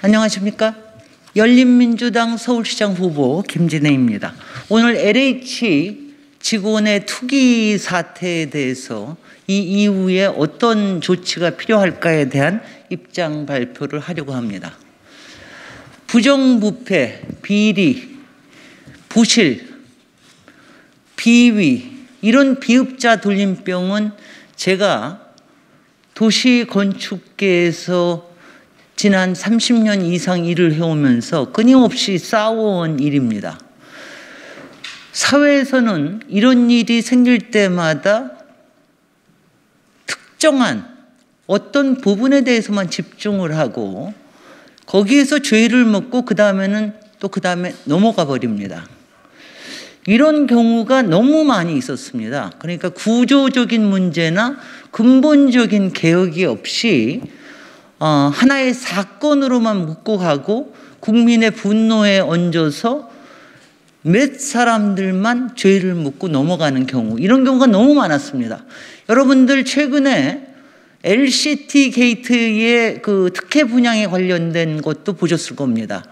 안녕하십니까? 열린민주당 서울시장 후보 김진애입니다. 오늘 LH 직원의 투기 사태에 대해서 이 이후에 어떤 조치가 필요할까에 대한 입장 발표를 하려고 합니다. 부정부패, 비리, 부실, 비위 이런 비읍자 돌림병은 제가 도시건축계에서 지난 30년 이상 일을 해오면서 끊임없이 싸워온 일입니다. 사회에서는 이런 일이 생길 때마다 특정한 어떤 부분에 대해서만 집중을 하고 거기에서 죄를 묻고 그 다음에 넘어가 버립니다. 이런 경우가 너무 많이 있었습니다. 그러니까 구조적인 문제나 근본적인 개혁이 없이 하나의 사건으로만 묻고 가고 국민의 분노에 얹어서 몇 사람들만 죄를 묻고 넘어가는 경우, 이런 경우가 너무 많았습니다. 여러분들 최근에 LCT 게이트의 그 특혜 분양에 관련된 것도 보셨을 겁니다.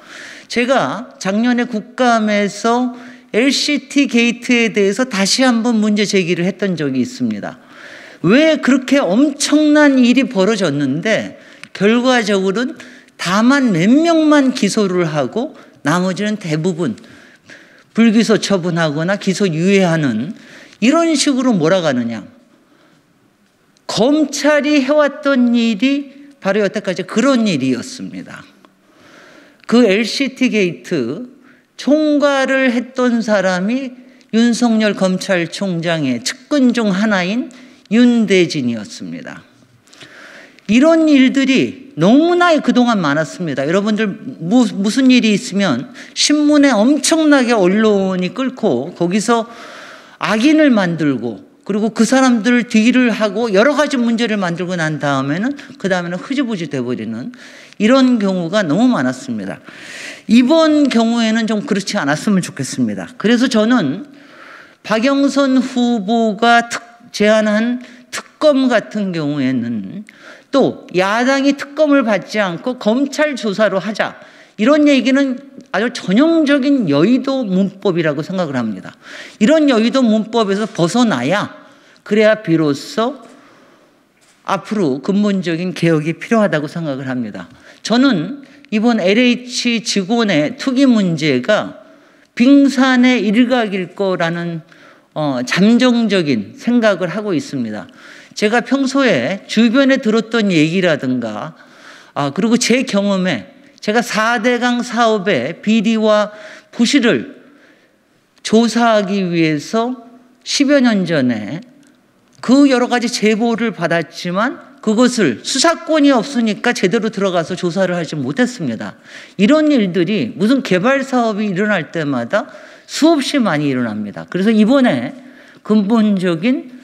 제가 작년에 국감에서 LCT 게이트에 대해서 다시 한번 문제 제기를 했던 적이 있습니다. 왜 그렇게 엄청난 일이 벌어졌는데 결과적으로는 다만 몇 명만 기소를 하고 나머지는 대부분 불기소 처분하거나 기소 유예하는 이런 식으로 몰아가느냐. 검찰이 해왔던 일이 바로 여태까지 그런 일이었습니다. 그 LCT 게이트 총괄을 했던 사람이 윤석열 검찰총장의 측근 중 하나인 윤대진이었습니다. 이런 일들이 너무나 그동안 많았습니다. 여러분들 무슨 일이 있으면 신문에 엄청나게 언론이 끓고 거기서 악인을 만들고 그리고 그 사람들 뒤를 하고 여러 가지 문제를 만들고 난 다음에는 흐지부지 돼버리는 이런 경우가 너무 많았습니다. 이번 경우에는 좀 그렇지 않았으면 좋겠습니다. 그래서 저는 박영선 후보가 제안한 특검 같은 경우에는 또 야당이 특검을 받지 않고 검찰 조사로 하자, 이런 얘기는 아주 전형적인 여의도 문법이라고 생각을 합니다. 이런 여의도 문법에서 벗어나야 그래야 비로소 앞으로 근본적인 개혁이 필요하다고 생각을 합니다. 저는 이번 LH 직원의 투기 문제가 빙산의 일각일 거라는 잠정적인 생각을 하고 있습니다. 제가 평소에 주변에 들었던 얘기라든가 그리고 제 경험에 제가 4대강 사업의 비리와 부실을 조사하기 위해서 10여 년 전에 그 여러 가지 제보를 받았지만 그것을 수사권이 없으니까 제대로 들어가서 조사를 하지 못했습니다. 이런 일들이 무슨 개발 사업이 일어날 때마다 수없이 많이 일어납니다. 그래서 이번에 근본적인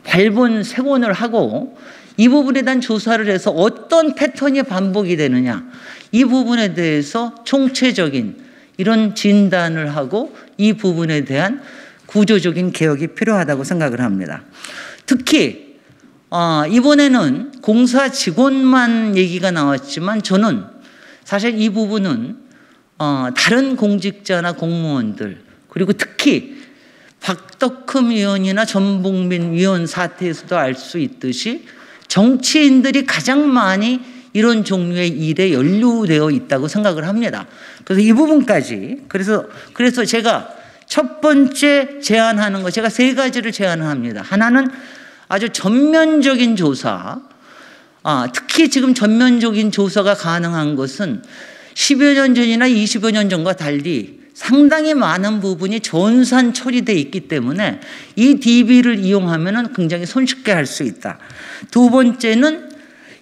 발본색원을 하고 이 부분에 대한 조사를 해서 어떤 패턴이 반복이 되느냐, 이 부분에 대해서 총체적인 이런 진단을 하고 이 부분에 대한 구조적인 개혁이 필요하다고 생각을 합니다. 특히 이번에는 공사 직원만 얘기가 나왔지만 저는 사실 이 부분은 다른 공직자나 공무원들, 그리고 특히 박덕흠 의원이나 전봉민 의원 사태에서도 알 수 있듯이 정치인들이 가장 많이 이런 종류의 일에 연루되어 있다고 생각을 합니다. 그래서 이 부분까지, 그래서 제가 첫 번째 제안하는 거, 제가 세 가지를 제안합니다. 하나는 아주 전면적인 조사, 특히 지금 전면적인 조사가 가능한 것은 10여 년 전이나 20여 년 전과 달리 상당히 많은 부분이 전산 처리되어 있기 때문에 이 DB를 이용하면 굉장히 손쉽게 할 수 있다. 두 번째는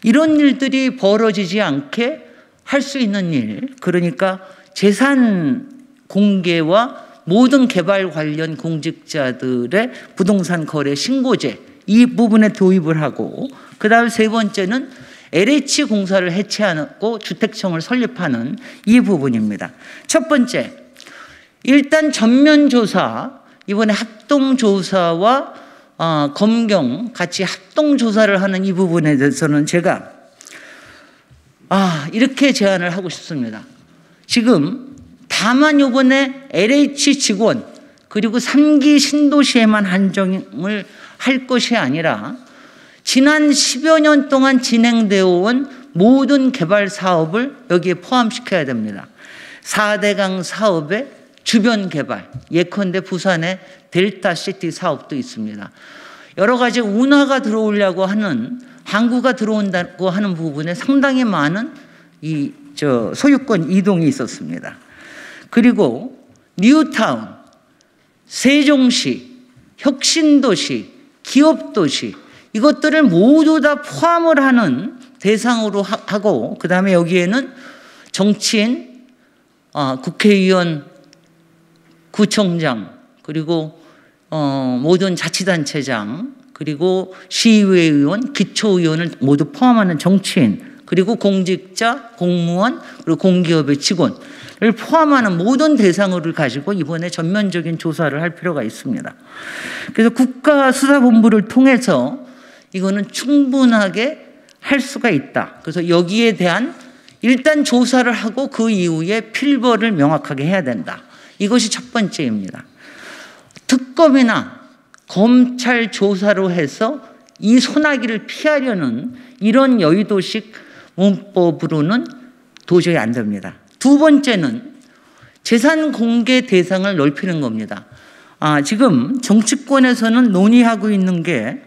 이런 일들이 벌어지지 않게 할 수 있는 일, 그러니까 재산 공개와 모든 개발 관련 공직자들의 부동산 거래 신고제, 이 부분에 도입을 하고, 그 다음 세 번째는 LH 공사를 해체하고 주택청을 설립하는 이 부분입니다. 첫 번째, 일단 전면조사, 이번에 합동조사와 검경 같이 합동조사를 하는 이 부분에 대해서는 제가 이렇게 제안을 하고 싶습니다. 지금 다만 이번에 LH 직원 그리고 3기 신도시에만 한정을 할 것이 아니라 지난 10여 년 동안 진행되어 온 모든 개발 사업을 여기에 포함시켜야 됩니다. 4대강 사업의 주변 개발, 예컨대 부산의 델타시티 사업도 있습니다. 여러 가지 운하가 들어오려고 하는, 항구가 들어온다고 하는 부분에 상당히 많은 소유권 이동이 있었습니다. 그리고 뉴타운, 세종시, 혁신도시, 기업도시 이것들을 모두 다 포함을 하는 대상으로 하고, 그 다음에 여기에는 정치인, 국회의원, 구청장, 그리고 모든 자치단체장, 그리고 시의회 의원, 기초의원을 모두 포함하는 정치인, 그리고 공직자, 공무원, 그리고 공기업의 직원을 포함하는 모든 대상을 가지고 이번에 전면적인 조사를 할 필요가 있습니다. 그래서 국가수사본부를 통해서 이거는 충분하게 할 수가 있다. 그래서 여기에 대한 일단 조사를 하고 그 이후에 필벌을 명확하게 해야 된다. 이것이 첫 번째입니다. 특검이나 검찰 조사로 해서 이 소나기를 피하려는 이런 여의도식 문법으로는 도저히 안 됩니다. 두 번째는 재산 공개 대상을 넓히는 겁니다. 지금 정치권에서는 논의하고 있는 게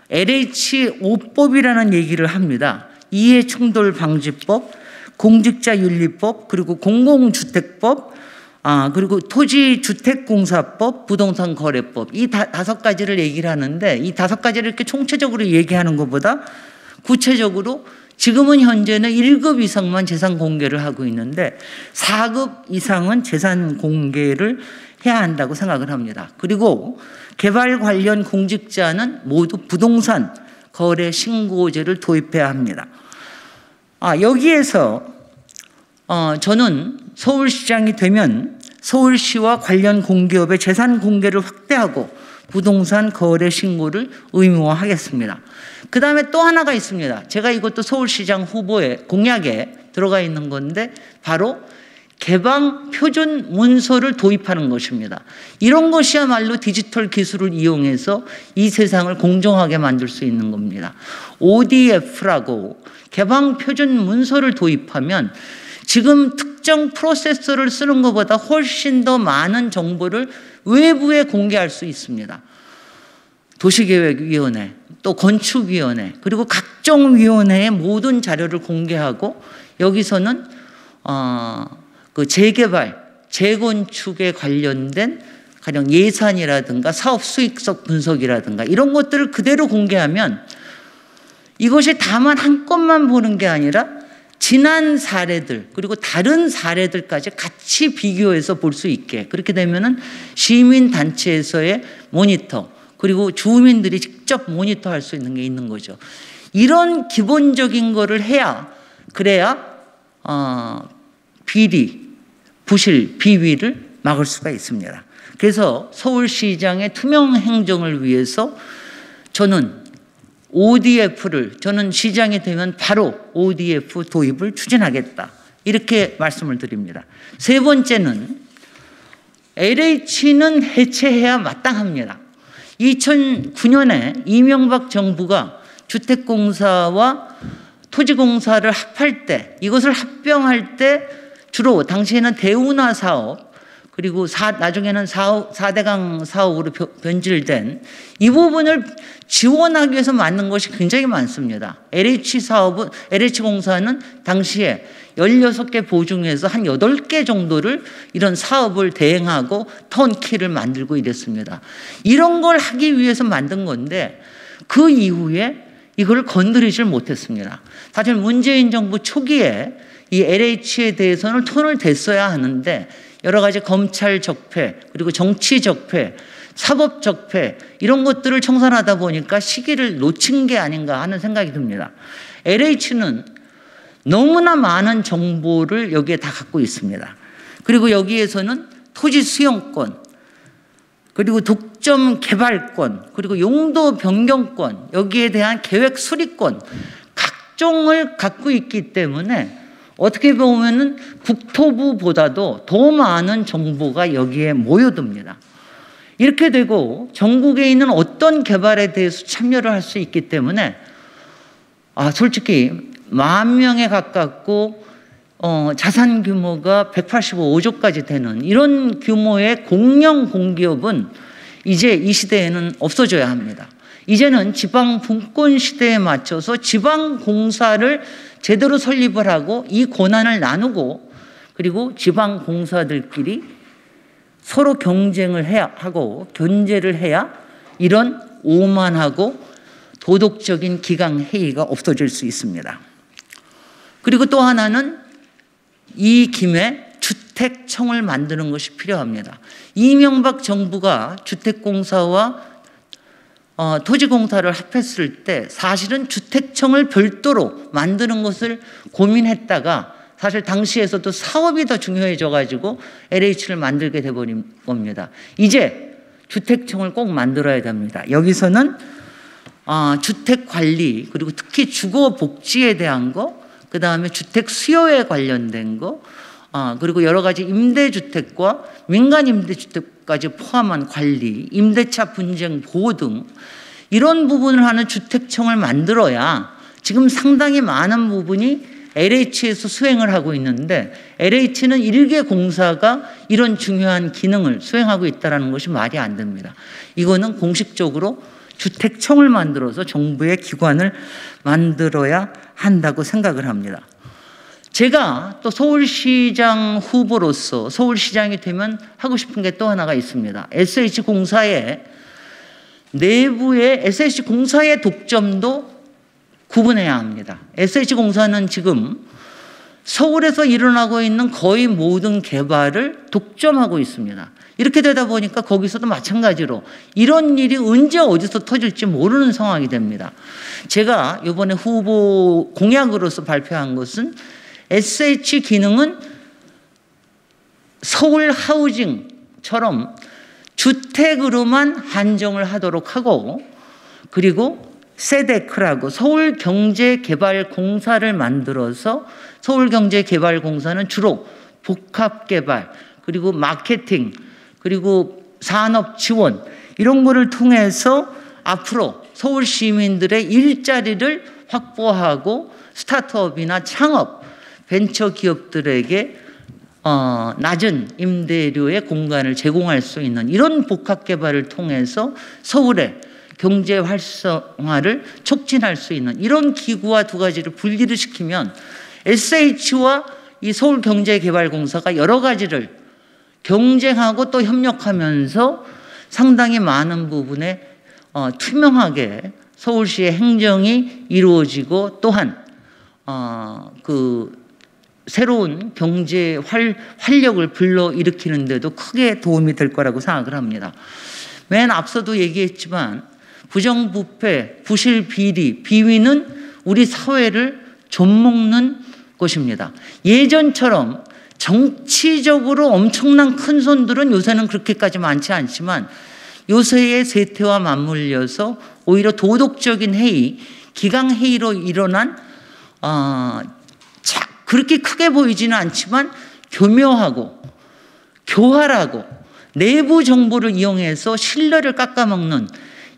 LH5법이라는 얘기를 합니다. 이해충돌방지법, 공직자윤리법, 그리고 공공주택법, 그리고 토지주택공사법, 부동산거래법, 이 다섯 가지를 얘기를 하는데, 이 다섯 가지를 이렇게 총체적으로 얘기하는 것보다 구체적으로 지금은 현재는 1급 이상만 재산 공개를 하고 있는데 4급 이상은 재산 공개를 해야 한다고 생각을 합니다. 그리고 개발 관련 공직자는 모두 부동산 거래 신고제를 도입해야 합니다. 여기에서 저는 서울시장이 되면 서울시와 관련 공기업의 재산 공개를 확대하고 부동산 거래 신고를 의무화하겠습니다. 그 다음에 또 하나가 있습니다. 제가 이것도 서울시장 후보의 공약에 들어가 있는 건데 바로 개방 표준 문서를 도입하는 것입니다. 이런 것이야말로 디지털 기술을 이용해서 이 세상을 공정하게 만들 수 있는 겁니다. ODF라고 개방 표준 문서를 도입하면 지금 특정 프로세서를 쓰는 것보다 훨씬 더 많은 정보를 외부에 공개할 수 있습니다. 도시계획위원회, 또 건축위원회, 그리고 각종 위원회의 모든 자료를 공개하고 여기서는 그 재개발, 재건축에 관련된 가령 예산이라든가 사업 수익성 분석이라든가 이런 것들을 그대로 공개하면 이것이 다만 한 건만 보는 게 아니라 지난 사례들 그리고 다른 사례들까지 같이 비교해서 볼 수 있게, 그렇게 되면은 시민단체에서의 모니터 그리고 주민들이 직접 모니터할 수 있는 게 있는 거죠. 이런 기본적인 거를 해야, 그래야 비리, 부실, 비위를 막을 수가 있습니다. 그래서 서울시장의 투명 행정을 위해서 저는 저는 시장이 되면 바로 ODF 도입을 추진하겠다. 이렇게 말씀을 드립니다. 세 번째는 LH는 해체해야 마땅합니다. 2009년에 이명박 정부가 주택공사와 토지공사를 합할 때, 이것을 합병할 때 주로 당시에는 대운하 사업, 그리고 나중에는 4대강 사업으로 변질된 이 부분을 지원하기 위해서 만든 것이 굉장히 많습니다. LH공사는 당시에 16개 보중에서 한 8개 정도를 이런 사업을 대행하고 턴키를 만들고 이랬습니다. 이런 걸 하기 위해서 만든 건데 그 이후에 이걸 건드리질 못했습니다. 사실 문재인 정부 초기에 이 LH에 대해서는 손을 댔어야 하는데 여러 가지 검찰 적폐, 그리고 정치 적폐, 사법 적폐 이런 것들을 청산하다 보니까 시기를 놓친 게 아닌가 하는 생각이 듭니다. LH는 너무나 많은 정보를 여기에 다 갖고 있습니다. 그리고 여기에서는 토지 수용권, 그리고 독점 개발권, 그리고 용도 변경권, 여기에 대한 계획 수립권, 특종을 갖고 있기 때문에 어떻게 보면은 국토부보다도 더 많은 정보가 여기에 모여듭니다. 이렇게 되고 전국에 있는 어떤 개발에 대해서 참여를 할 수 있기 때문에 솔직히 10,000명에 가깝고 자산 규모가 185조까지 되는 이런 규모의 공영 공기업은 이제 이 시대에는 없어져야 합니다. 이제는 지방 분권 시대에 맞춰서 지방공사를 제대로 설립을 하고 이 권한을 나누고 그리고 지방공사들끼리 서로 경쟁을 해야 하고 견제를 해야 이런 오만하고 도덕적인 기강회의가 없어질 수 있습니다. 그리고 또 하나는 이 김에 주택청을 만드는 것이 필요합니다. 이명박 정부가 주택공사와 토지공사를 합했을 때 사실은 주택청을 별도로 만드는 것을 고민했다가 사실 당시에서도 사업이 더 중요해져 가지고 LH를 만들게 돼버린 겁니다. 이제 주택청을 꼭 만들어야 됩니다. 여기서는 주택관리 그리고 특히 주거복지에 대한 거, 그 다음에 주택 수요에 관련된 거, 그리고 여러 가지 임대주택과 민간 임대주택까지 포함한 관리, 임대차 분쟁 보호 등 이런 부분을 하는 주택청을 만들어야 지금 상당히 많은 부분이 LH에서 수행을 하고 있는데 LH는 일개 공사가 이런 중요한 기능을 수행하고 있다는 것이 말이 안 됩니다. 이거는 공식적으로 주택청을 만들어서 정부의 기관을 만들어야 한다고 생각을 합니다. 제가 또 서울시장 후보로서 서울시장이 되면 하고 싶은 게 또 하나가 있습니다. SH공사의 내부의 SH공사의 독점도 구분해야 합니다. SH공사는 지금 서울에서 일어나고 있는 거의 모든 개발을 독점하고 있습니다. 이렇게 되다 보니까 거기서도 마찬가지로 이런 일이 언제 어디서 터질지 모르는 상황이 됩니다. 제가 이번에 후보 공약으로서 발표한 것은 SH 기능은 서울 하우징처럼 주택으로만 한정을 하도록 하고 그리고 세데크라고 서울경제개발공사를 만들어서 서울경제개발공사는 주로 복합개발 그리고 마케팅 그리고 산업 지원 이런 거를 통해서 앞으로 서울 시민들의 일자리를 확보하고 스타트업이나 창업, 벤처기업들에게 낮은 임대료의 공간을 제공할 수 있는 이런 복합개발을 통해서 서울의 경제 활성화를 촉진할 수 있는 이런 기구와 두 가지를 분리를 시키면 SH와 이 서울경제개발공사가 여러 가지를 경쟁하고 또 협력하면서 상당히 많은 부분에 투명하게 서울시의 행정이 이루어지고 또한 새로운 경제 활력을 불러일으키는 데도 크게 도움이 될 거라고 생각을 합니다. 맨 앞서도 얘기했지만 부정부패, 부실비리, 비위는 우리 사회를 좀먹는 것입니다. 예전처럼 정치적으로 엄청난 큰 손들은 요새는 그렇게까지 많지 않지만 요새의 세태와 맞물려서 오히려 도덕적인 해이, 기강회의로 일어난 그렇게 크게 보이지는 않지만 교묘하고 교활하고 내부 정보를 이용해서 신뢰를 깎아먹는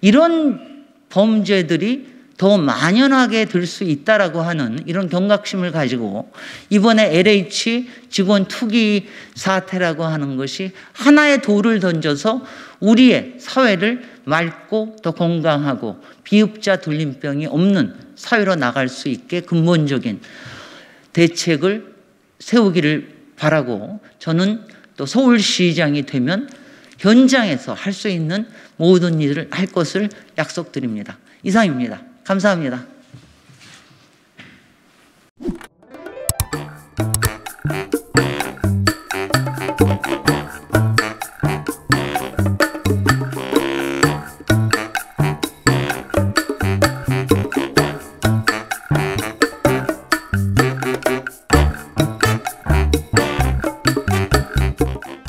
이런 범죄들이 더 만연하게 될 수 있다라고 하는 이런 경각심을 가지고 이번에 LH 직원 투기 사태라고 하는 것이 하나의 돌을 던져서 우리의 사회를 맑고 더 건강하고 비읍자 돌림병이 없는 사회로 나갈 수 있게 근본적인 대책을 세우기를 바라고 저는 또 서울시장이 되면 현장에서 할 수 있는 모든 일을 할 것을 약속드립니다. 이상입니다. 감사합니다.